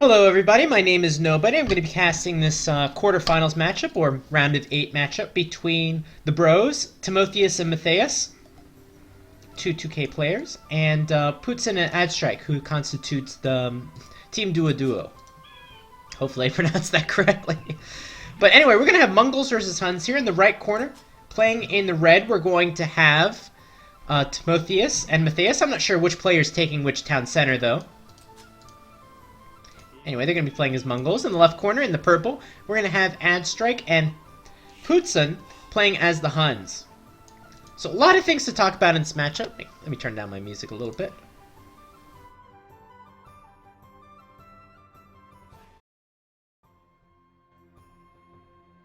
Hello everybody, my name is Nobody. I'm going to be casting this quarterfinals matchup, or round of 8 matchup, between the bros, Timotheus and Matthias, two 2K players, and Puttsson and Addstrike, who constitutes the Team Duo. Hopefully I pronounced that correctly. But anyway, we're going to have Mongols versus Huns here in the right corner. Playing in the red, we're going to have Timotheus and Matthias. I'm not sure which player is taking which town center, though. Anyway, they're going to be playing as Mongols. In the left corner, in the purple, we're going to have Addstrike and Puttsson playing as the Huns. So a lot of things to talk about in this matchup. Let me turn down my music a little bit.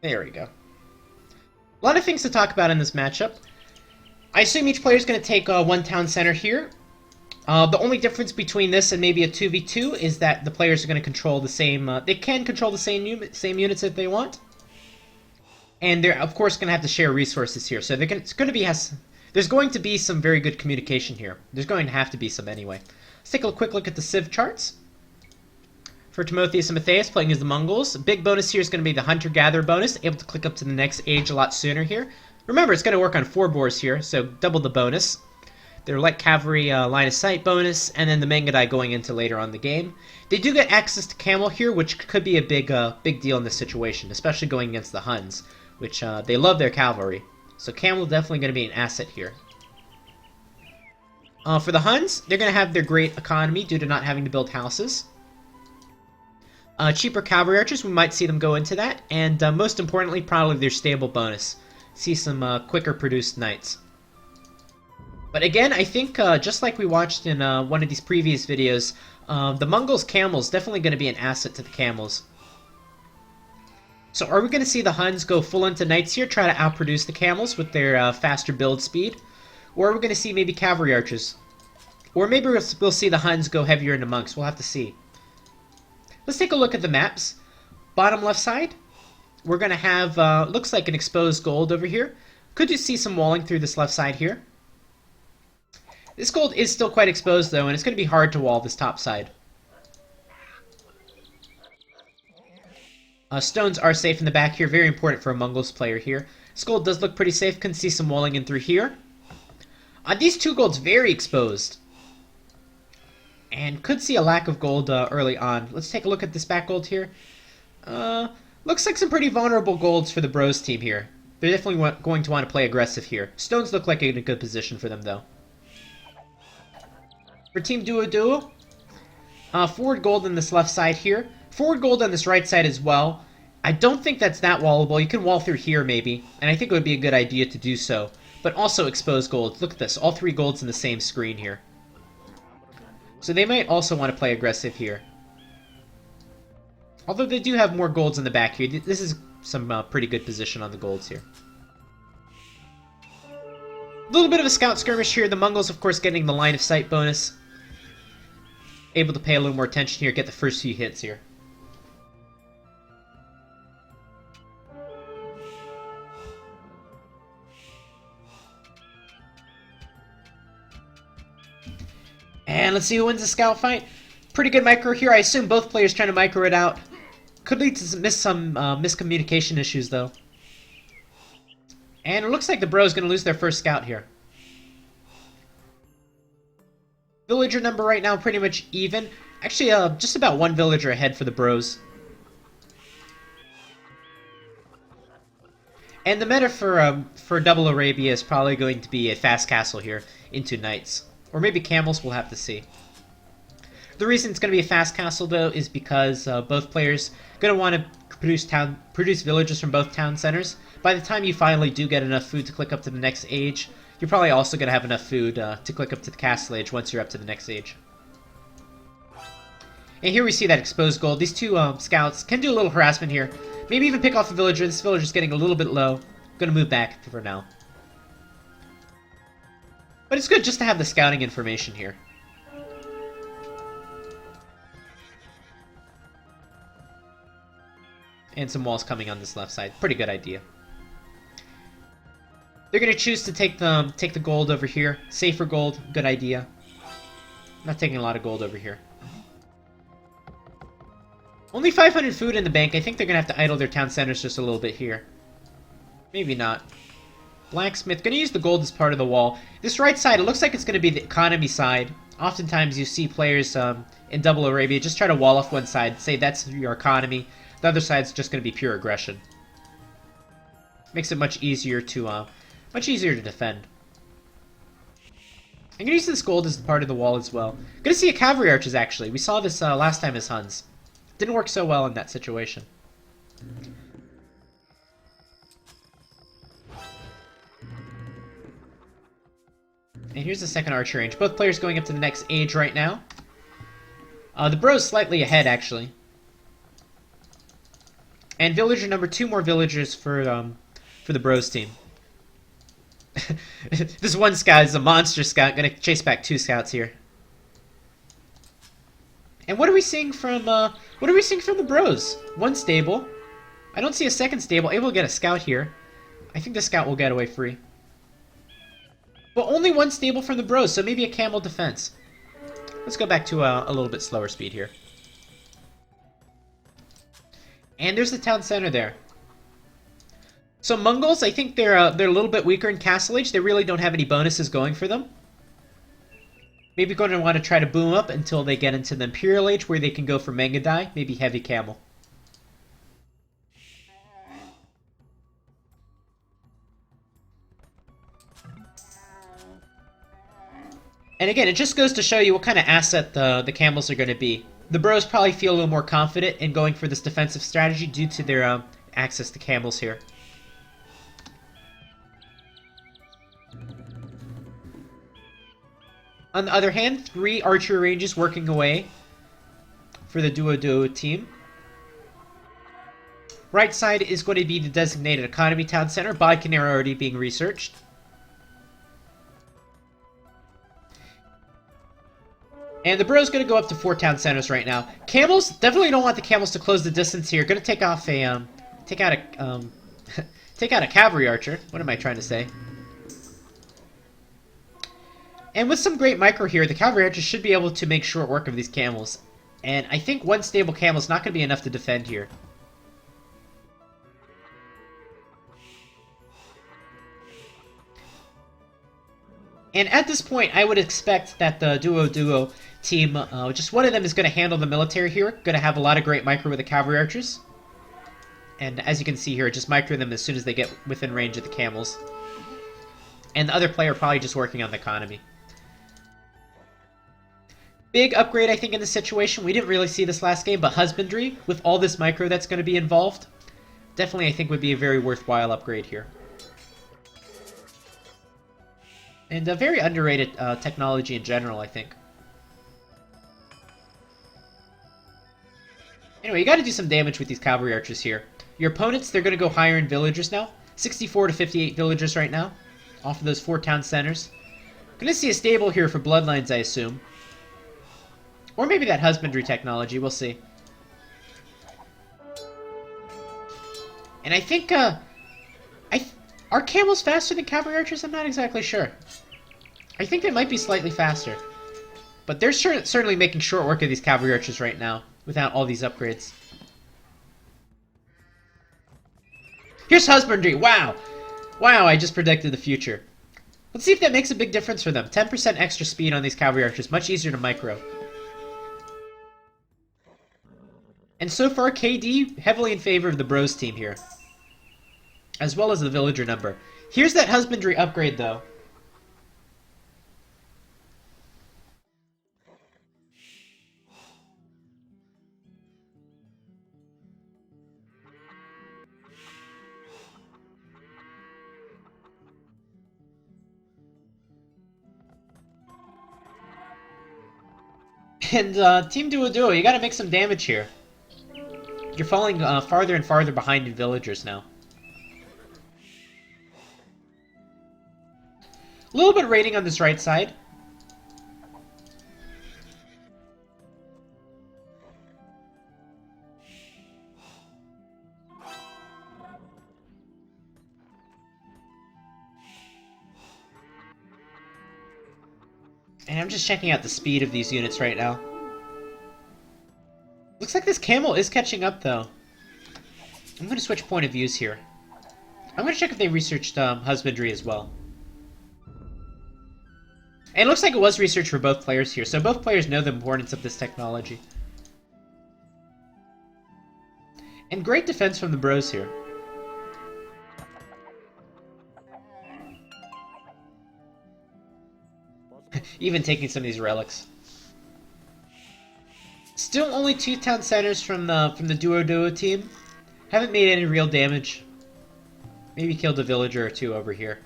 There we go. A lot of things to talk about in this matchup. I assume each player is going to take one town center here. The only difference between this and maybe a 2v2 is that the players are going to control the same... they can control the same units if they want. And they're, of course, going to have to share resources here. So there's going to be some very good communication here. There's going to have to be some anyway. Let's take a quick look at the Civ charts. For Timotheus and Matthias playing as the Mongols, a big bonus here is going to be the Hunter-Gatherer bonus. Able to click up to the next age a lot sooner here. Remember, it's going to work on 4 boars here, so double the bonus. Their light cavalry line of sight bonus, and then the Mangadai going into later on the game. They do get access to camel here, which could be a big deal in this situation, especially going against the Huns, which they love their cavalry. So camel definitely going to be an asset here. For the Huns, they're going to have their great economy due to not having to build houses. Cheaper cavalry archers, we might see them go into that, and most importantly, probably their stable bonus. See some quicker produced knights. But again, I think, just like we watched in one of these previous videos, the Mongols' camels definitely going to be an asset to the camels. So are we going to see the Huns go full into knights here, try to outproduce the camels with their faster build speed? Or are we going to see maybe cavalry archers? Or maybe we'll see the Huns go heavier into monks. We'll have to see. Let's take a look at the maps. Bottom left side, we're going to have, looks like an exposed gold over here. Could you see some walling through this left side here? This gold is still quite exposed, though, and it's going to be hard to wall this top side. Stones are safe in the back here. Very important for a Mongols player here. This gold does look pretty safe. Can see some walling in through here. These 2 golds very exposed. And could see a lack of gold early on. Let's take a look at this back gold here. Looks like some pretty vulnerable golds for the Bros team here. They're definitely going to want to play aggressive here. Stones look like in a good position for them, though. For Team Duo, forward gold on this left side here. Forward gold on this right side as well. I don't think that's that wallable. You can wall through here maybe, and I think it would be a good idea to do so. But also exposed gold. Look at this, all 3 golds in the same screen here. So they might also want to play aggressive here. Although they do have more golds in the back here. This is some pretty good position on the golds here. A little bit of a scout skirmish here. The Mongols, of course, getting the line of sight bonus. Able to pay a little more attention here, get the first few hits here. And let's see who wins the scout fight. Pretty good micro here. I assume both players trying to micro it out. Could lead to some miscommunication issues, though. And it looks like the Bros going to lose their first scout here. Villager number right now pretty much even. Actually, just about 1 villager ahead for the Bros. And the meta for Double Arabia is probably going to be a fast castle here into knights. Or maybe camels, we'll have to see. The reason it's going to be a fast castle, though, is because both players are going to want to produce villagers from both town centers. By the time you finally do get enough food to click up to the next age, you're probably also going to have enough food to click up to the castle age once you're up to the next age. And here we see that exposed gold. These 2 scouts can do a little harassment here. Maybe even pick off a villager. This villager's getting a little bit low. Going to move back for now. But it's good just to have the scouting information here. And some walls coming on this left side. Pretty good idea. They're going to choose to take the gold over here. Safer gold, good idea. Not taking a lot of gold over here. Only 500 food in the bank. I think they're going to have to idle their town centers just a little bit here. Maybe not. Blacksmith. Going to use the gold as part of the wall. This right side, it looks like it's going to be the economy side. Oftentimes you see players in Double Arabia just try to wall off one side. Say that's your economy. The other side's just going to be pure aggression. Makes it much easier to defend. I'm going to use this gold as part of the wall as well. Going to see a cavalry archers, actually. We saw this last time as Huns. Didn't work so well in that situation. And here's the second archer range. Both players going up to the next age right now. The bro's slightly ahead, actually. And villager number 2 more villagers for the bros team. This one scout is a monster scout, gonna chase back 2 scouts here. And what are we seeing from the bros? 1 stable. I don't see a second stable. Able to get a scout here. I think the scout will get away free. But only 1 stable from the bros, so maybe a camel defense. Let's go back to a little bit slower speed here. And there's the town center there. So Mongols, I think they're a little bit weaker in Castle Age. They really don't have any bonuses going for them. Maybe going to want to try to boom up until they get into the Imperial Age, where they can go for Mengadai, maybe Heavy Camel. And again, it just goes to show you what kind of asset the camels are going to be. The bros probably feel a little more confident in going for this defensive strategy due to their access to camels here. On the other hand, 3 archer ranges working away for the duo team. Right side is going to be the designated economy town center. Bodkin already being researched. And the bro's going to go up to 4 town centers right now. Camels, definitely don't want the camels to close the distance here. Going to take off a, take out a cavalry archer. What am I trying to say? And with some great micro here, the cavalry archers should be able to make short work of these camels. And I think 1 stable camel is not going to be enough to defend here. And at this point, I would expect that the duo team, just one of them is going to handle the military here. Going to have a lot of great micro with the cavalry archers. And as you can see here, just micro them as soon as they get within range of the camels. And the other player probably just working on the economy. Big upgrade, I think, in this situation. We didn't really see this last game, but husbandry, with all this micro that's going to be involved, definitely I think would be a very worthwhile upgrade here. And a very underrated technology in general, I think. Anyway, you got to do some damage with these cavalry archers here. Your opponents, they're going to go higher in villagers now. 64 to 58 villagers right now, off of those 4 town centers. Going to see a stable here for bloodlines, I assume. Or maybe that husbandry technology, we'll see. And I think, are camels faster than cavalry archers? I'm not exactly sure. I think they might be slightly faster. But they're certainly making short work of these cavalry archers right now, without all these upgrades. Here's husbandry! Wow! Wow, I just predicted the future. Let's see if that makes a big difference for them. 10% extra speed on these cavalry archers, much easier to micro. And so far, KD heavily in favor of the bros team here. As well as the villager number. Here's that husbandry upgrade, though. And Team Duo, you gotta make some damage here. You're falling farther and farther behind in villagers now. A little bit of raiding on this right side. And I'm just checking out the speed of these units right now. Looks like this camel is catching up, though. I'm going to switch point of views here. I'm going to check if they researched husbandry as well. And it looks like it was research for both players here, so both players know the importance of this technology. And great defense from the bros here. Even taking some of these relics. Still only 2 town centers from the duo team. Haven't made any real damage. Maybe killed a villager or 2 over here.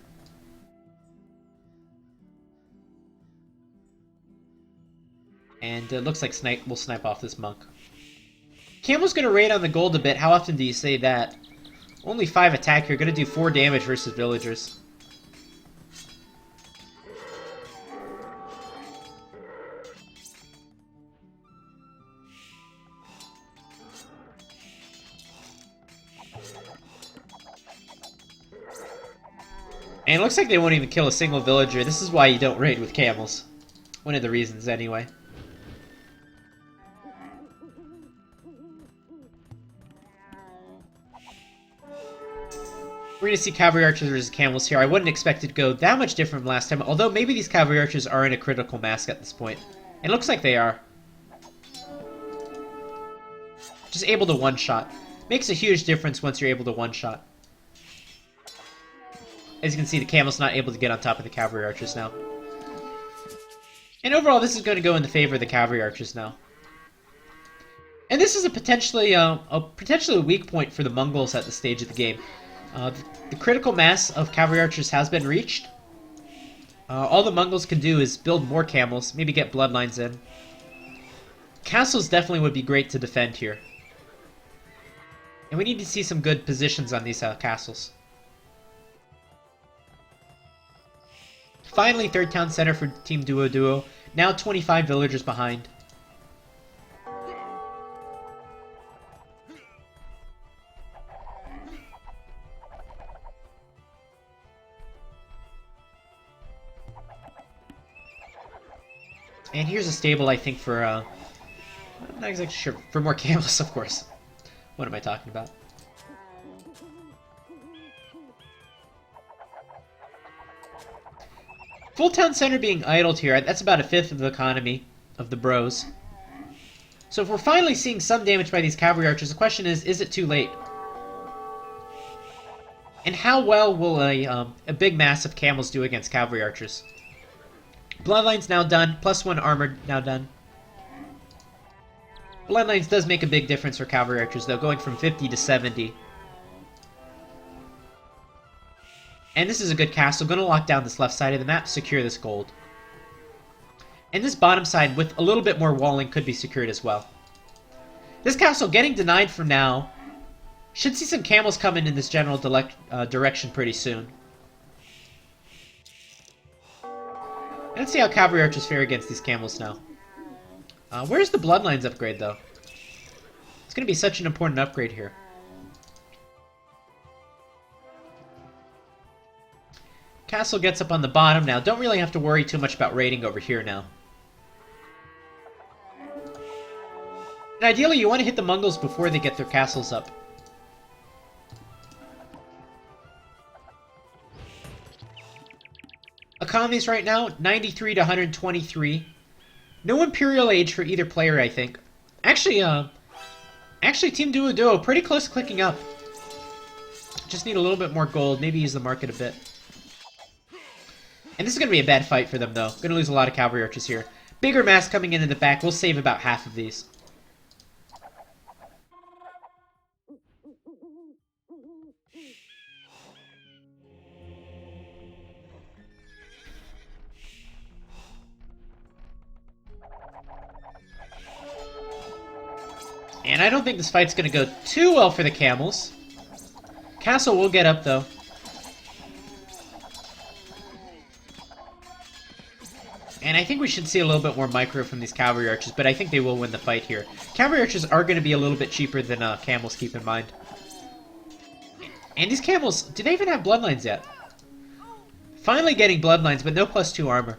And it looks like we'll snipe off this monk. Camel's gonna raid on the gold a bit. How often do you say that? Only 5 attack here. Gonna do 4 damage versus villagers. And it looks like they won't even kill a single villager. This is why you don't raid with camels. One of the reasons, anyway. We're going to see cavalry archers versus camels here. I wouldn't expect it to go that much different from last time, although maybe these cavalry archers are in a critical mass at this point. It looks like they are. Just able to one-shot. Makes a huge difference once you're able to one-shot. As you can see, the camel's not able to get on top of the cavalry archers now. And overall, this is going to go in the favor of the cavalry archers now. And this is a potentially weak point for the Mongols at this stage of the game. The critical mass of cavalry archers has been reached. All the Mongols can do is build more camels, maybe get bloodlines in. Castles definitely would be great to defend here. And we need to see some good positions on these castles. Finally, 3rd town center for Team Duo. Now 25 villagers behind. And here's a stable, I think, for, I'm not exactly sure, for more camels, of course. What am I talking about? Full town center being idled here, that's about 1/5 of the economy of the bros. So if we're finally seeing some damage by these cavalry archers, the question is it too late? And how well will a big mass of camels do against cavalry archers? Bloodlines now done, +1 armor now done. Bloodlines does make a big difference for cavalry archers, though, going from 50 to 70. And this is a good castle. Going to lock down this left side of the map, secure this gold. And this bottom side, with a little bit more walling, could be secured as well. This castle, getting denied for now, should see some camels coming in this general direction pretty soon. And let's see how cavalry archers fare against these camels now. Where's the bloodlines upgrade, though? It's going to be such an important upgrade here. Castle gets up on the bottom now. Don't really have to worry too much about raiding over here now. And ideally, you want to hit the Mongols before they get their castles up. Economies right now, 93 to 123. No Imperial Age for either player, I think. Actually, Team Duo, pretty close to clicking up. Just need a little bit more gold, maybe use the market a bit. And this is going to be a bad fight for them, though. Going to lose a lot of cavalry archers here. Bigger mass coming in the back. We'll save about half of these. And I don't think this fight's going to go too well for the camels. Castle will get up, though. And I think we should see a little bit more micro from these cavalry archers, but I think they will win the fight here. Cavalry archers are going to be a little bit cheaper than camels, keep in mind. And these camels, do they even have bloodlines yet? Finally getting bloodlines, but no +2 armor.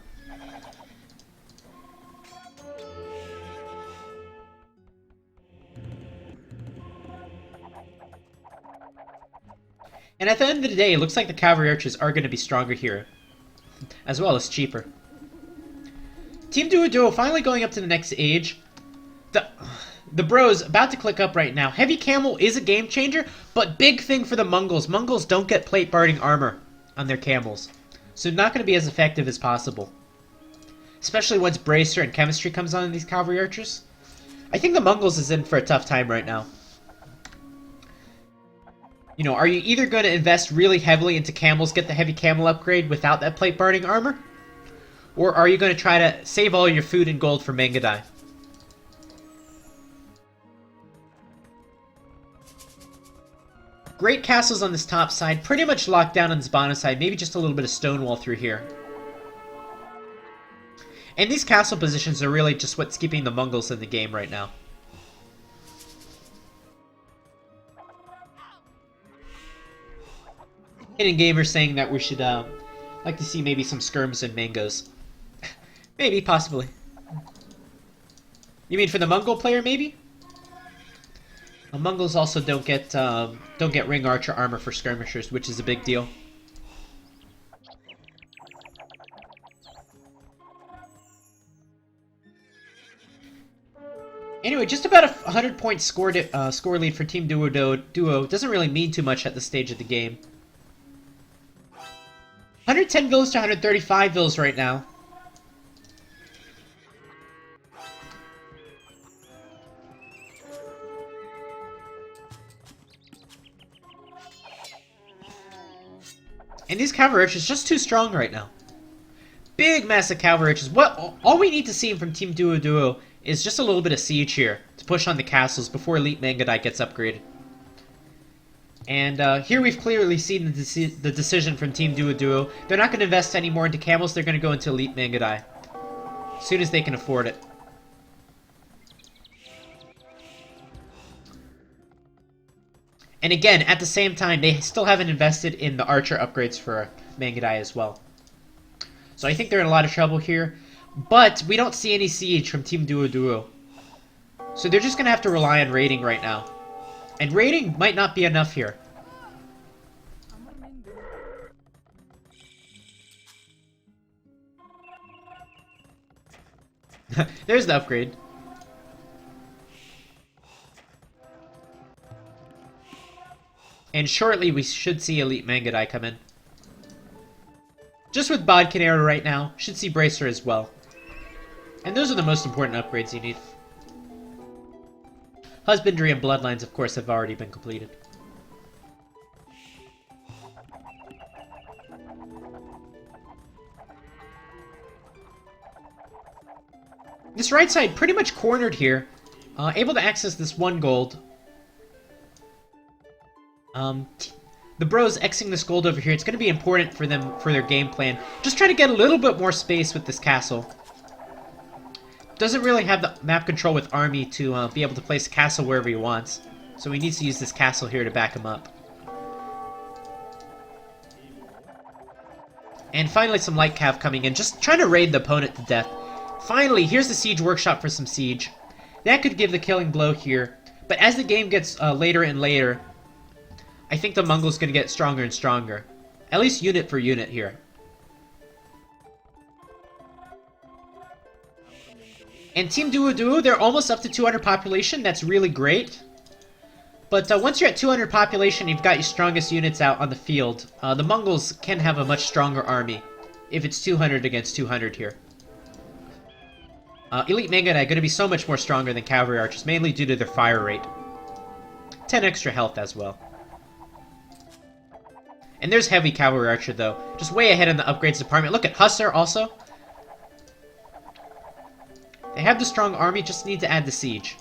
And at the end of the day, it looks like the cavalry archers are going to be stronger here, as well as cheaper. Team Duo finally going up to the next age. The bros about to click up right now. Heavy Camel is a game changer, but big thing for the Mongols. Mongols don't get plate barding armor on their camels, so not going to be as effective as possible. Especially once Bracer and Chemistry comes on in these cavalry archers. I think the Mongols is in for a tough time right now. You know, are you either going to invest really heavily into camels, get the heavy camel upgrade without that plate barding armor? Or are you going to try to save all your food and gold for Mangadai? Great castles on this top side, pretty much locked down on this bottom side, maybe just a little bit of stone wall through here. And these castle positions are really just what's keeping the Mongols in the game right now. Hidden Gamer saying that we should like to see maybe some skirms and mangoes. Maybe, possibly. You mean for the Mongol player, maybe? The Mongols also don't get ring archer armor for skirmishers, which is a big deal. Anyway, just about a 100-point score lead for Team Duo. Doesn't really mean too much at this stage of the game. 110 villas to 135 villas right now. And these cavalry archers just too strong right now. Big, massive cavalry archers. All we need to see from Team Duo is just a little bit of siege here to push on the castles before Elite Mangadai gets upgraded. And here we've clearly seen the decision from Team Duo. They're not going to invest any more into camels. They're going to go into Elite Mangadai as soon as they can afford it. And again, at the same time, they still haven't invested in the archer upgrades for Mangadai as well. So I think they're in a lot of trouble here. But we don't see any siege from Team Duo. So they're just going to have to rely on raiding right now. And raiding might not be enough here. There's the upgrade. And shortly we should see Elite Mangadai come in. Just with Bodkin right now, should see Bracer as well. And those are the most important upgrades you need. Husbandry and Bloodlines, of course, have already been completed. This right side pretty much cornered here. Able to access this 1 gold. The bros Xing this gold over here. It's going to be important for them, for their game plan. Just try to get a little bit more space with this castle. Doesn't really have the map control with army to be able to place a castle wherever he wants. So he needs to use this castle here to back him up. And finally some light cav coming in, just trying to raid the opponent to death. Finally, here's the siege workshop for some siege. That could give the killing blow here. But as the game gets later and later, I think the Mongol's going to get stronger and stronger. At least unit for unit here. And Team Duo, they're almost up to 200 population. That's really great. But once you're at 200 population, you've got your strongest units out on the field. The Mongols can have a much stronger army if it's 200 against 200 here. Elite Mangadai are going to be so much more stronger than Cavalry Archers, mainly due to their fire rate. 10 extra health as well. And there's Heavy Cavalry Archer, though. Just way ahead in the upgrades department. Look at Hussar, also. They have the strong army, just need to add the siege.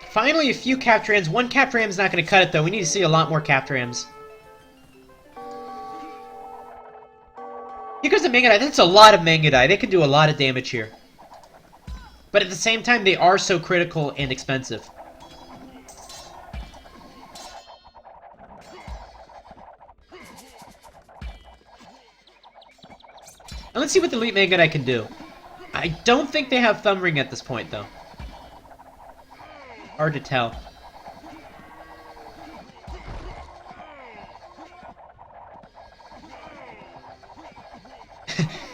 Finally, a few Captrams. One Captram's not going to cut it, though. We need to see a lot more Captrams. Here goes the Mangadai. That's a lot of Mangadai. They can do a lot of damage here. But at the same time, they are so critical and expensive. And let's see what the Elite Mangudai can do. I don't think they have Thumb Ring at this point, though. Hard to tell.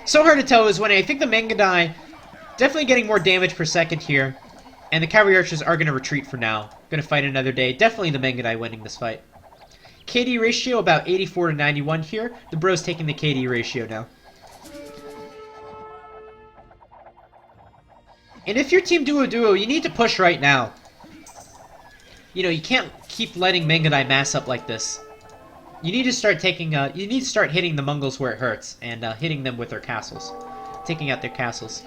So hard to tell is when I think the Mangudai definitely getting more damage per second here. And the Cavalry Archers are going to retreat for now. Going to fight another day. Definitely the Mangudai winning this fight. KD ratio about 84 to 91 here. The Bros taking the KD ratio now. And if you're Team Duo, you need to push right now. You know, you can't keep letting Mangudai mass up like this. You need to start taking, you need to start hitting the Mongols where it hurts, and hitting them with their castles. Taking out their castles.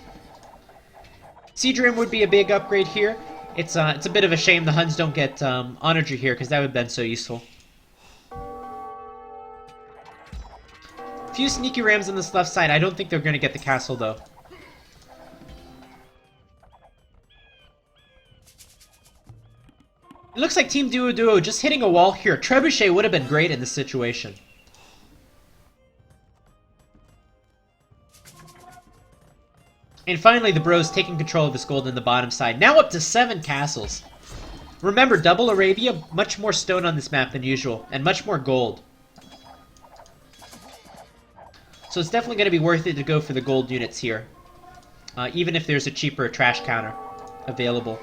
Siege Ram would be a big upgrade here. It's a bit of a shame the Huns don't get Onager here, because that would have been so useful. Few sneaky rams on this left side. I don't think they're going to get the castle, though. It looks like Team Duo just hitting a wall here. Trebuchet would have been great in this situation. And finally, the Bros taking control of this gold in the bottom side. Now up to 7 castles. Remember, Double Arabia, much more stone on this map than usual, and much more gold. So it's definitely going to be worth it to go for the gold units here. Even if there's a cheaper trash counter available.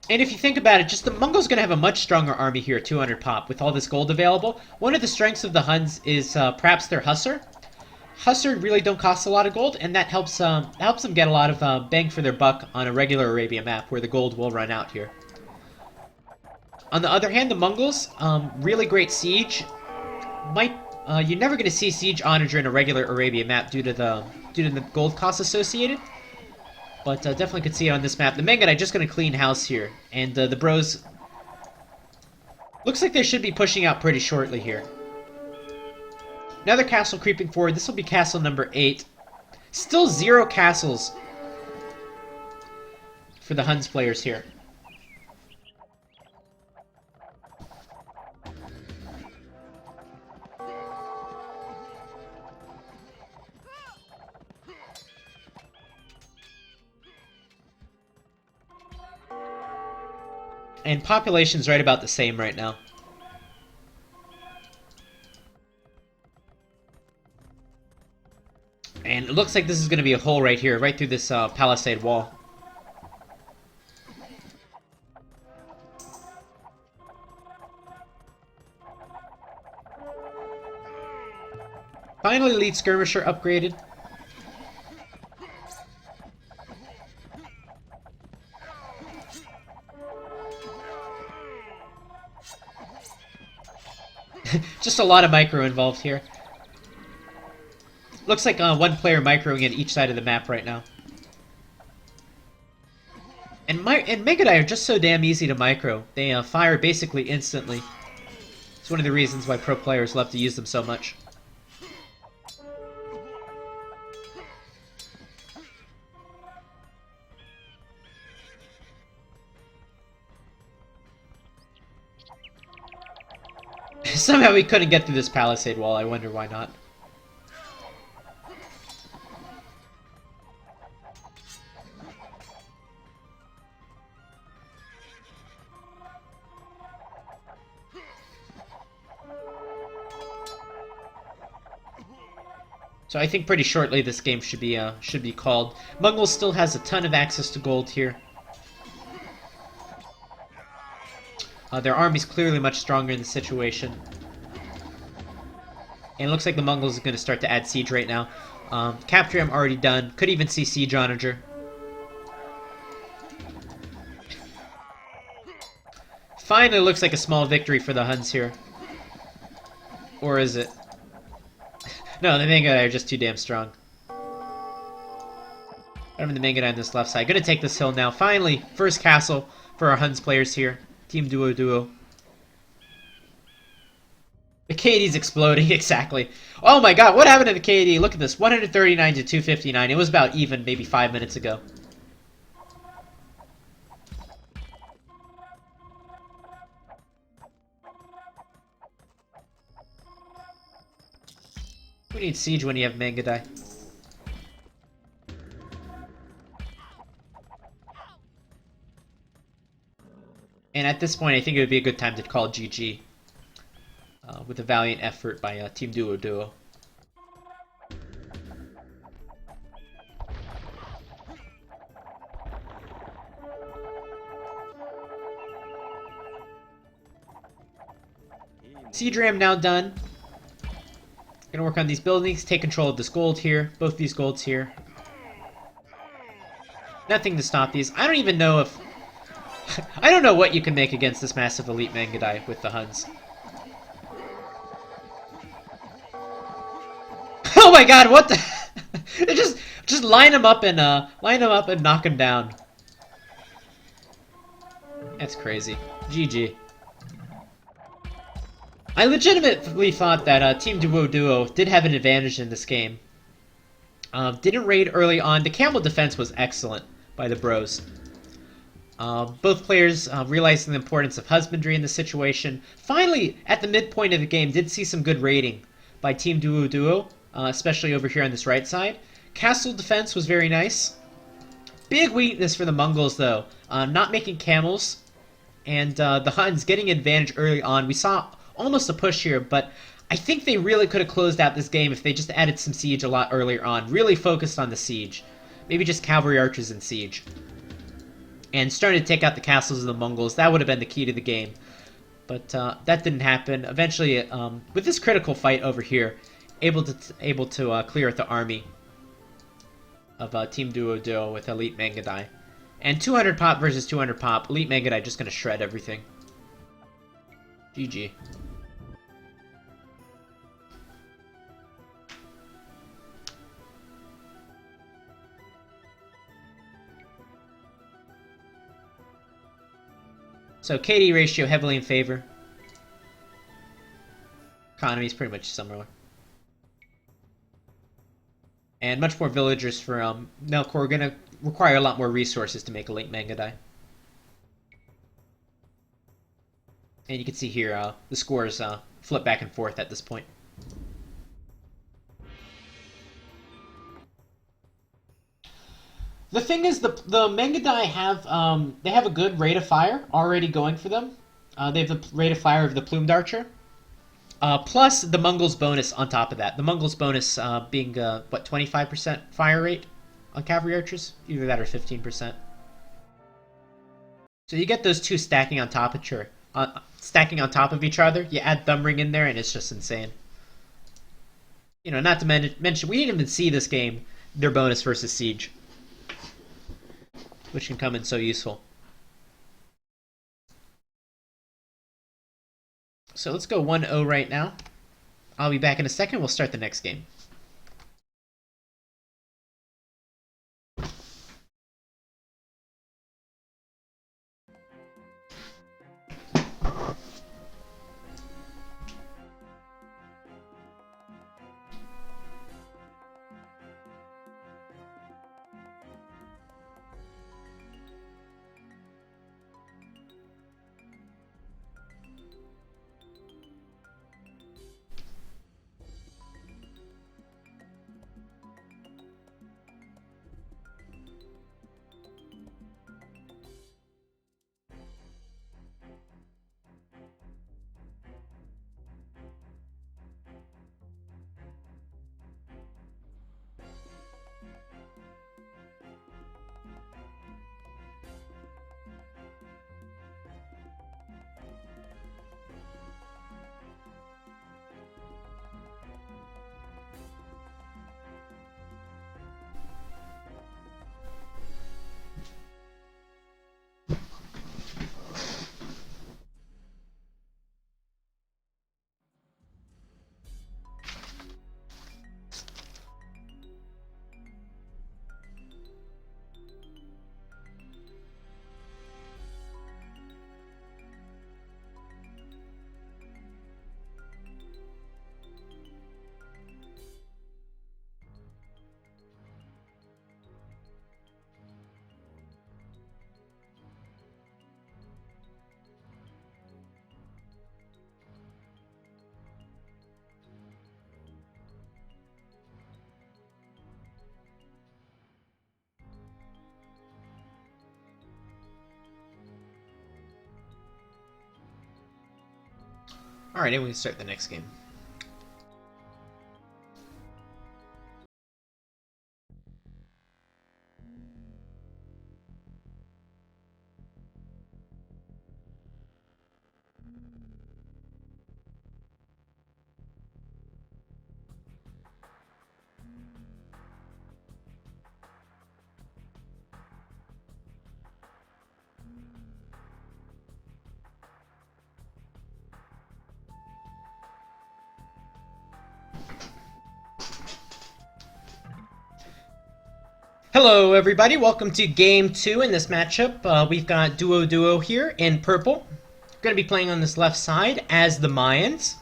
And if you think about it, just the Mongols going to have a much stronger army here at 200 pop with all this gold available. One of the strengths of the Huns is perhaps their Hussar. Hussar really don't cost a lot of gold, and that helps them get a lot of bang for their buck on a regular Arabia map where the gold will run out here. On the other hand, the Mongols, really great siege. You're never going to see siege onager in a regular Arabia map due to the gold costs associated. But definitely could see it on this map. The Mangudai just going to clean house here. And the Bros... looks like they should be pushing out pretty shortly here. Another castle creeping forward. This will be castle number 8. Still 0 castles for the Huns players here. And population's right about the same right now. And it looks like this is going to be a hole right here, right through this palisade wall. Finally, Elite Skirmisher upgraded. Just a lot of micro involved here. Looks like one player microing at each side of the map right now. And Mangudai are just so damn easy to micro. They fire basically instantly. It's one of the reasons why pro players love to use them so much. Somehow we couldn't get through this palisade wall. I wonder why not. So I think pretty shortly this game should be called. Mongols still has a ton of access to gold here. Their army's clearly much stronger in the situation. And it looks like the Mongols are going to start to add siege right now. Capture I'm already done. Could even see siege onager. Finally looks like a small victory for the Huns here. Or is it? No, the Mangudai are just too damn strong. I'm the Mangudai on this left side. Gonna take this hill now. Finally, first castle for our Huns players here. Team Duo. The KD's exploding, exactly. Oh my god, what happened to the KD? Look at this, 139 to 259. It was about even maybe 5 minutes ago. need siege when you have Mangadai? And at this point, I think it would be a good time to call GG. With a valiant effort by Team Duo Duo. Siege Ram now done. Gonna work on these buildings, take control of this gold here, both these golds here. Nothing to stop these. I don't even know if... I don't know what you can make against this massive elite Mangadai with the Huns. Oh my god, what the... just line them up and knock them down. That's crazy. GG. I legitimately thought that Team Duo Duo did have an advantage in this game. Didn't raid early on. The camel defense was excellent by the bros. Both players realizing the importance of husbandry in the situation. Finally, at the midpoint of the game, did see some good raiding by Team Duo Duo, especially over here on this right side. Castle defense was very nice. Big weakness for the Mongols, though. Not making camels, and the Huns getting advantage early on. We saw almost a push here, but I think they really could have closed out this game if they just added some siege a lot earlier on. Really focused on the siege. Maybe just cavalry archers and siege. And started to take out the castles of the Mongols. That would have been the key to the game. But that didn't happen. Eventually, with this critical fight over here, able to clear out the army of Team Duo Duo with Elite Mangadai. And 200 pop versus 200 pop. Elite Mangadai just going to shred everything. GG. So KD ratio heavily in favor. Economy is pretty much similar. And much more villagers for Melkor. Are going to require a lot more resources to make a late Mangadai. And you can see here the scores flip back and forth at this point. The thing is, the Mangadai have they have a good rate of fire already going for them. They have the rate of fire of the Plumed Archer, plus the Mongols bonus on top of that. The Mongols bonus being what 25% fire rate on cavalry archers, either that or 15%. So you get those two stacking on top of each other. You add Thumbring in there, and it's just insane. You know, not to mention we didn't even see this game their bonus versus siege, which can come in so useful. So let's go 1-0 right now. I'll be back in a second. We'll start the next game. Alright, and we can start the next game. Hello everybody, welcome to Game 2 in this matchup. We've got Duo here in purple. Going to be playing on this left side as the Mayans.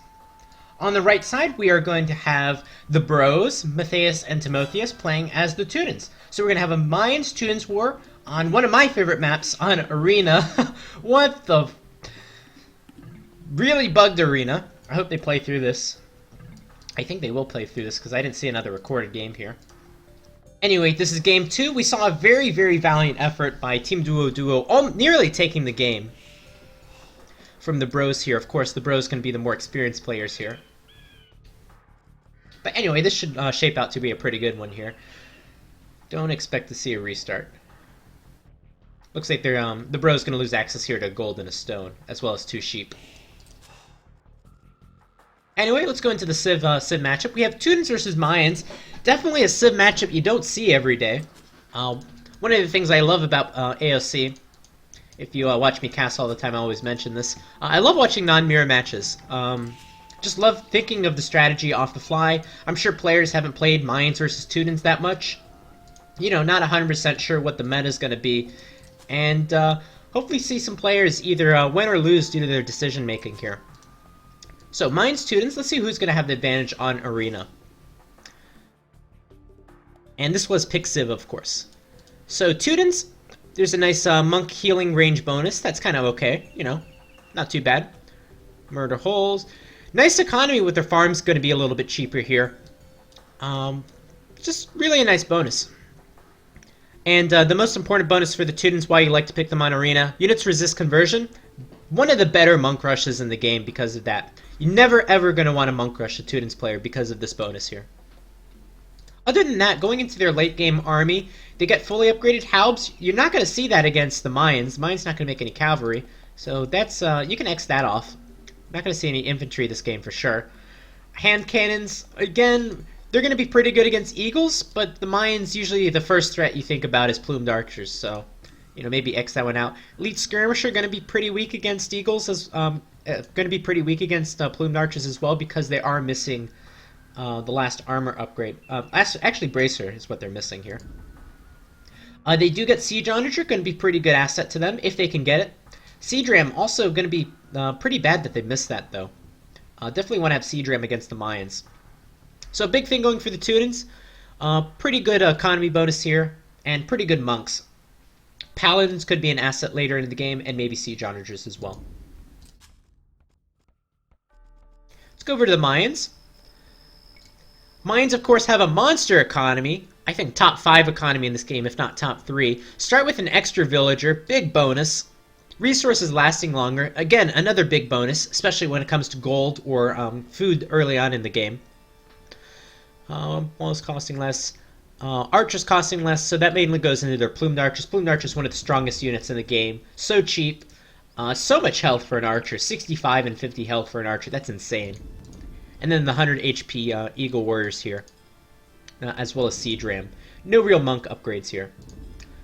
On the right side we are going to have the Bros, Matthias and Timotheus, playing as the Teutons. So we're going to have a Mayans-Teutons war on one of my favorite maps, on Arena. What the... Really bugged Arena. I hope they play through this. I think they will play through this because I didn't see another recorded game here. Anyway, this is Game 2. We saw a very, very valiant effort by Team Duo, nearly taking the game from the Bros here. Of course, the Bros can be the more experienced players here. But anyway, this should shape out to be a pretty good one here. Don't expect to see a restart. Looks like they're the Bros going to lose access here to gold and a stone, as well as 2 sheep. Anyway, let's go into the Civ matchup. We have Teutons versus Mayans. Definitely a Civ matchup you don't see every day. One of the things I love about AOC, if you watch me cast all the time, I always mention this. I love watching non-mirror matches. Just love thinking of the strategy off the fly. I'm sure players haven't played Mayans versus Teutons that much. You know, not 100% sure what the meta is going to be. And hopefully see some players either win or lose due to their decision making here. So, Mayans-Teutons, let's see who's going to have the advantage on Arena. And this was pick Civ, of course. So, Teutons, there's a nice monk healing range bonus. That's kind of okay, you know, not too bad. Murder holes. Nice economy with their farms, going to be a little bit cheaper here. Just really a nice bonus. And the most important bonus for the Teutons, why you like to pick them on Arena, units resist conversion. One of the better monk rushes in the game because of that. You're never ever going to want to monk rush a Teutons player because of this bonus here. Other than that, going into their late game army, they get fully upgraded halbs. You're not going to see that against the Mayans. The Mayans not going to make any cavalry, so that's you can X that off. Not going to see any infantry this game for sure. Hand cannons, again, they're going to be pretty good against eagles, but the Mayans, usually the first threat you think about is plumed archers, so you know, maybe X that one out. Elite skirmisher going to be pretty weak against eagles, as going to be pretty weak against plumed archers as well, because they are missing the last armor upgrade. Actually, bracer is what they're missing here. They do get siege onager, going to be pretty good asset to them if they can get it. Siege ram also going to be pretty bad that they missed that though. Definitely want to have siege ram against the Mayans. So big thing going for the Teutons. Pretty good economy bonus here, and pretty good monks. Paladins could be an asset later in the game, and maybe siege onagers as well. Let's go over to the Mayans. Mayans, of course, have a monster economy. I think top 5 economy in this game, if not top 3. Start with an extra villager, big bonus. Resources lasting longer, again, another big bonus, especially when it comes to gold or food early on in the game. Walls costing less. Archers costing less, so that mainly goes into their plumed archers. Plumed archers, one of the strongest units in the game. So cheap. So much health for an archer. 65 and 50 health for an archer. That's insane. And then the 100 HP Eagle Warriors here, as well as Siege Ram. No real monk upgrades here.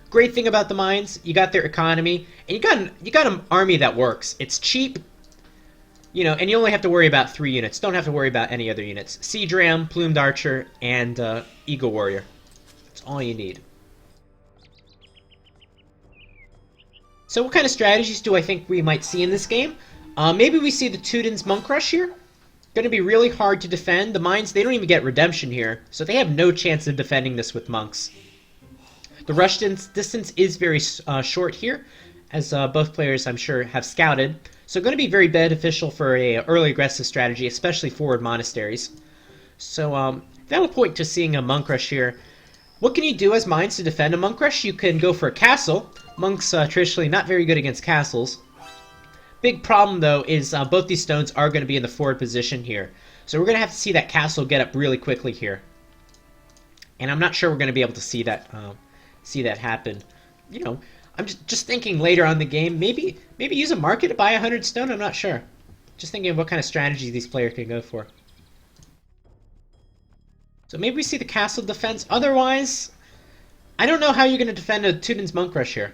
Great thing about the Mayans, you got their economy, and you got an army that works. It's cheap, you know, and you only have to worry about 3 units. Don't have to worry about any other units. Siege Ram, Plumed Archer, and Eagle Warrior. That's all you need. So what kind of strategies do I think we might see in this game? Maybe we see the Teutons monk rush here. Going to be really hard to defend. The Mayans, they don't even get redemption here, so they have no chance of defending this with monks. The rush distance is very short here, as both players, I'm sure, have scouted. So going to be very beneficial for a early aggressive strategy, especially forward monasteries. So that'll point to seeing a monk rush here. What can you do as Mayans to defend a monk rush? You can go for a castle. Monks traditionally not very good against castles. Big problem, though, is both these stones are going to be in the forward position here. So we're going to have to see that castle get up really quickly here. And I'm not sure we're going to be able to see that happen. You know, I'm just thinking later on the game, maybe use a market to buy 100 stone. I'm not sure. Just thinking of what kind of strategy these players can go for. So maybe we see the castle defense. Otherwise, I don't know how you're going to defend a Teuton's Monk Rush here.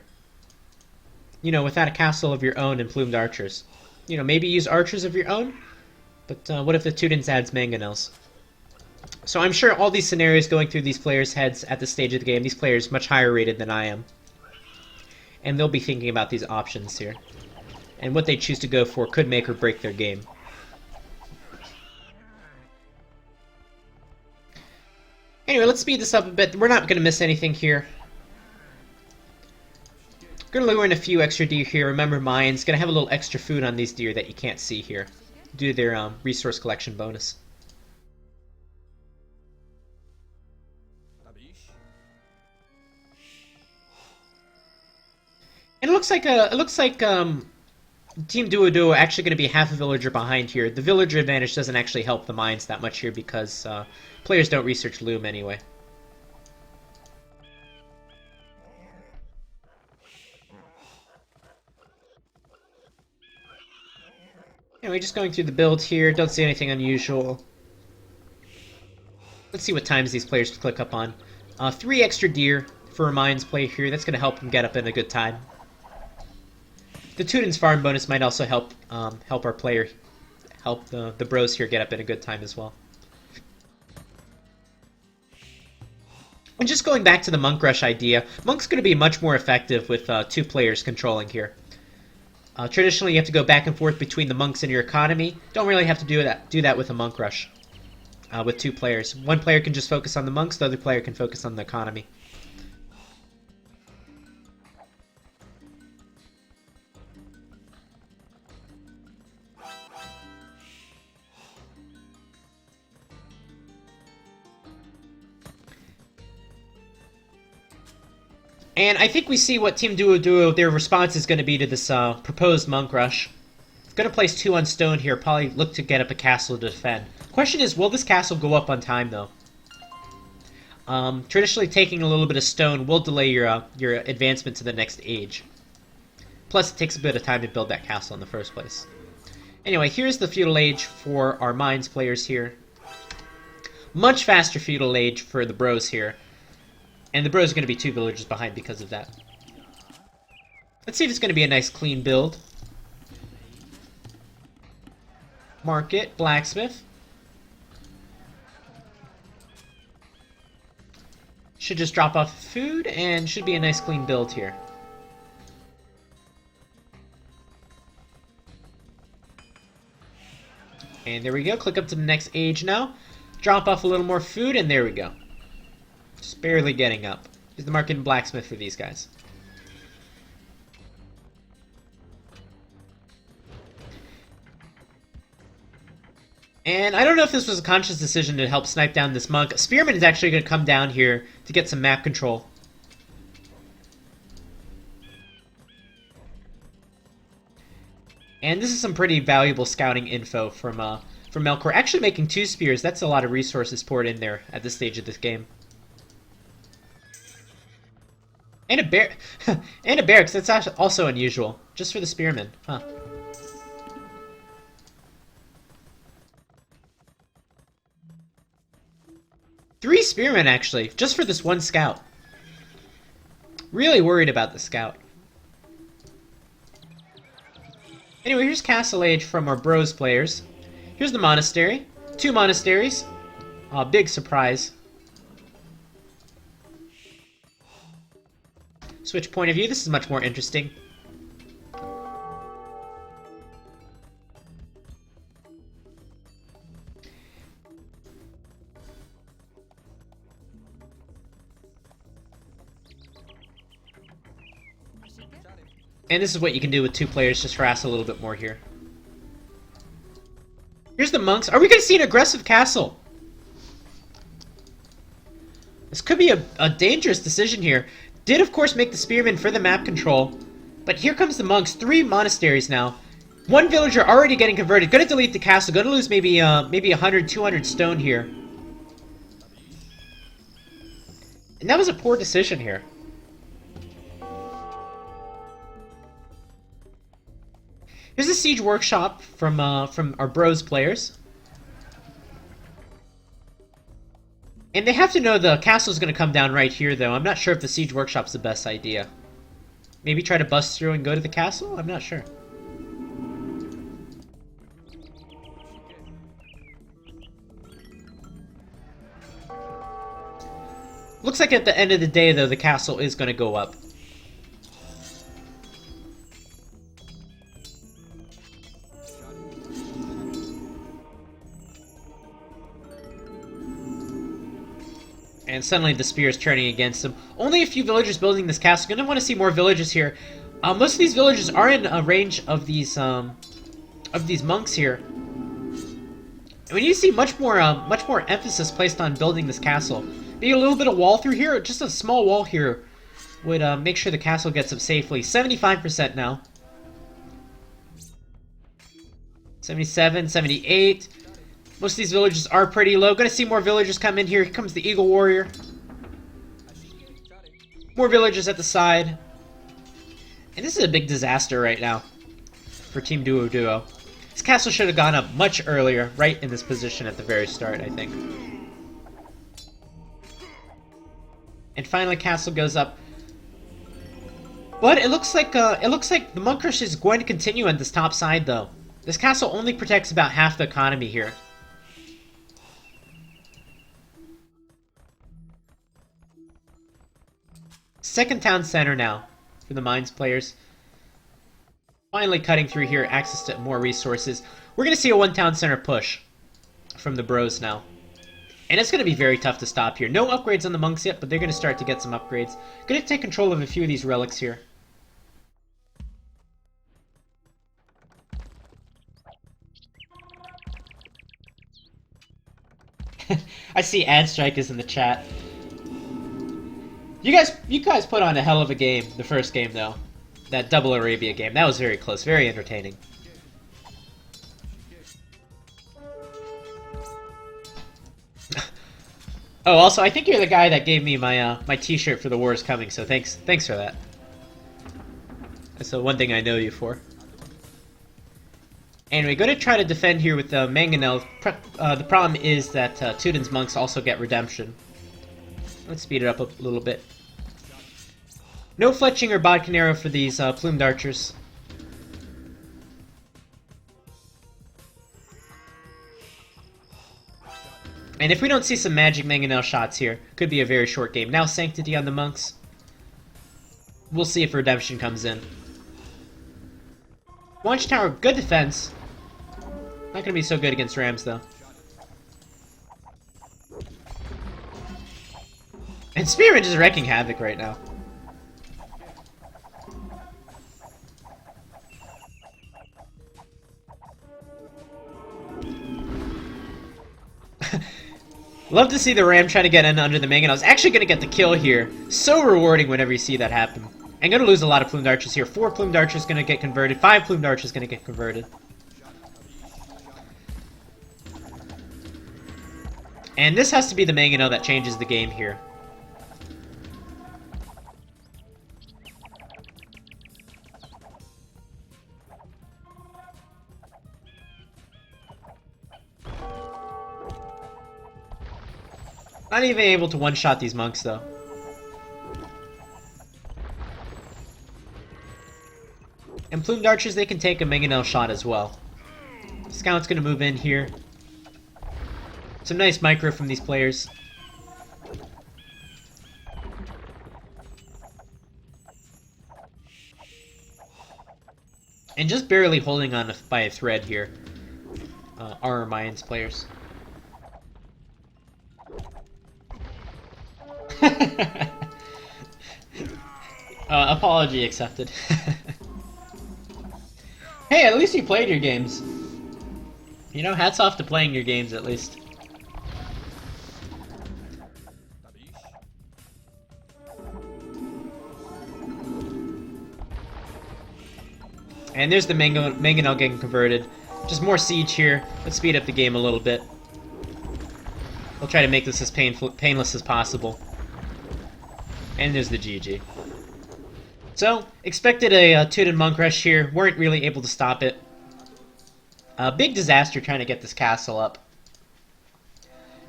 You know, without a castle of your own and plumed archers. You know, maybe use archers of your own. But what if the Teutons adds mangonels? So I'm sure all these scenarios going through these players' heads at this stage of the game. These players much higher rated than I am. And they'll be thinking about these options here. And what they choose to go for could make or break their game. Anyway, let's speed this up a bit. We're not going to miss anything here. Going to lure in a few extra deer here. Remember, mines going to have a little extra food on these deer that you can't see here due to their resource collection bonus. And it looks like Team Duo actually going to be half a villager behind here. The villager advantage doesn't actually help the mines that much here because players don't research loom anyway. Anyway, just going through the build here. Don't see anything unusual. Let's see what times these players click up on. 3 extra deer for a mines play here. That's going to help them get up in a good time. The Teuton's farm bonus might also help our player, help the bros here get up in a good time as well. And just going back to the Monk Rush idea, Monk's going to be much more effective with 2 players controlling here. Traditionally, you have to go back and forth between the monks and your economy. Don't really have to do that with a Monk Rush. With 2 players. One player can just focus on the monks, the other player can focus on the economy. And I think we see what Team Duo, their response is going to be to this proposed Monk Rush. Going to place 2 on stone here, probably look to get up a castle to defend. Question is, will this castle go up on time, though? Traditionally, taking a little bit of stone will delay your advancement to the next age. Plus, it takes a bit of time to build that castle in the first place. Anyway, here's the feudal age for our mines players here. Much faster feudal age for the bros here. And the bros are going to be 2 villagers behind because of that. Let's see if it's going to be a nice clean build. Market, blacksmith. Should just drop off food and should be a nice clean build here. And there we go. Click up to the next age now. Drop off a little more food and there we go. Just barely getting up. Here's the market and blacksmith for these guys. And I don't know if this was a conscious decision to help snipe down this monk. Spearman is actually going to come down here to get some map control. And this is some pretty valuable scouting info from Melkor. Actually making 2 spears, that's a lot of resources poured in there at this stage of this game. And a barracks, that's also unusual. Just for the spearmen, huh. 3 spearmen, actually, just for this 1 scout. Really worried about the scout. Anyway, here's Castle Age from our bros players. Here's the monastery. 2 monasteries. Big surprise. Switch point of view, this is much more interesting. And this is what you can do with 2 players, just harass a little bit more here. Here's the monks. Are we going to see an aggressive castle? This could be a dangerous decision here. Did, of course, make the spearmen for the map control. But here comes the monks. 3 monasteries now. One villager already getting converted. Gonna delete the castle. Gonna lose maybe 100, 200 stone here. And that was a poor decision here. Here's a siege workshop from our bros players. And they have to know the castle's gonna come down right here, though. I'm not sure if the siege workshop's the best idea. Maybe try to bust through and go to the castle? I'm not sure. Looks like at the end of the day, though, the castle is going to go up. And suddenly the spear is turning against them. Only a few villagers building this castle. Gonna want to see more villagers here. Most of these villagers are in a range of these monks here. And we need to see much more emphasis placed on building this castle. Maybe a little bit of wall through here, just a small wall here would make sure the castle gets up safely. 75% now. 77, 78. Most of these villagers are pretty low. Gonna see more villagers come in here. Here comes the Eagle Warrior. More villagers at the side. And this is a big disaster right now for Team Duo Duo. This castle should have gone up much earlier, right in this position at the very start, I think. And finally, castle goes up. But it looks like the monk rush is going to continue on this top side, though. This castle only protects about half the economy here. Second town center now for the mines players. Finally cutting through here, access to more resources. We're going to see a one town center push from the bros now. And it's going to be very tough to stop here. No upgrades on the monks yet, but they're going to start to get some upgrades. Going to take control of a few of these relics here. I see Addstrike is in the chat. You guys put on a hell of a game, the first game though. That Double Arabia game. That was very close, very entertaining. Oh, also, I think you're the guy that gave me my my T-shirt for The War is Coming, so thanks for that. That's the one thing I know you for. Anyway, go to try to defend here with Mangonel. The problem is that Tudin's monks also get redemption. Let's speed it up a little bit. No fletching or bodkin arrow for these plumed archers. And if we don't see some magic Mangonel shots here, could be a very short game. Now Sanctity on the monks. We'll see if redemption comes in. Watchtower, good defense. Not gonna be so good against Rams though. And Spearman is wrecking havoc right now. Love to see the Ram trying to get in under the Mangon. I was actually going to get the kill here. So rewarding whenever you see that happen. I'm going to lose a lot of plumed archers here. 4 plumed archers going to get converted. 5 plumed archers going to get converted. And this has to be the Mangonel that changes the game here. Not even able to one-shot these monks, though. And plumed archers, they can take a Mangonel shot as well. Scout's gonna move in here. Some nice micro from these players. And just barely holding on by a thread here. Are our Mayans players. Apology accepted. Hey, at least you played your games. You know, hats off to playing your games at least. And there's the Mangonel getting converted. Just more siege here. Let's speed up the game a little bit. We'll try to make this as painless as possible. And there's the GG. So, expected a Teuton Monk Rush here. Weren't really able to stop it. Big disaster trying to get this castle up.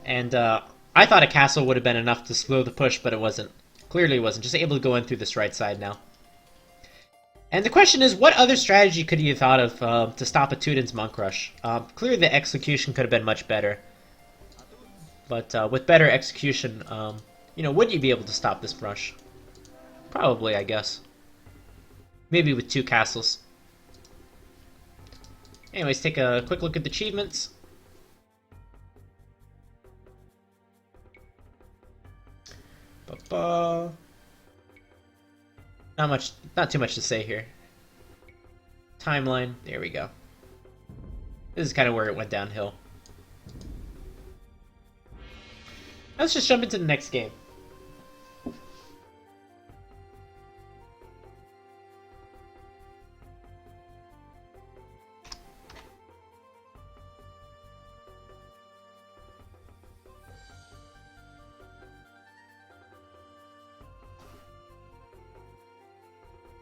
And I thought a castle would have been enough to slow the push, but it wasn't. Clearly it wasn't. Just able to go in through this right side now. And the question is, what other strategy could he have thought of to stop a Teuton's Monk Rush? Clearly the execution could have been much better. But with better execution, you know, would you be able to stop this rush? Probably, I guess. Maybe with 2 castles. Anyways, take a quick look at the achievements. Not too much to say here. Timeline, there we go. This is kind of where it went downhill. Let's just jump into the next game.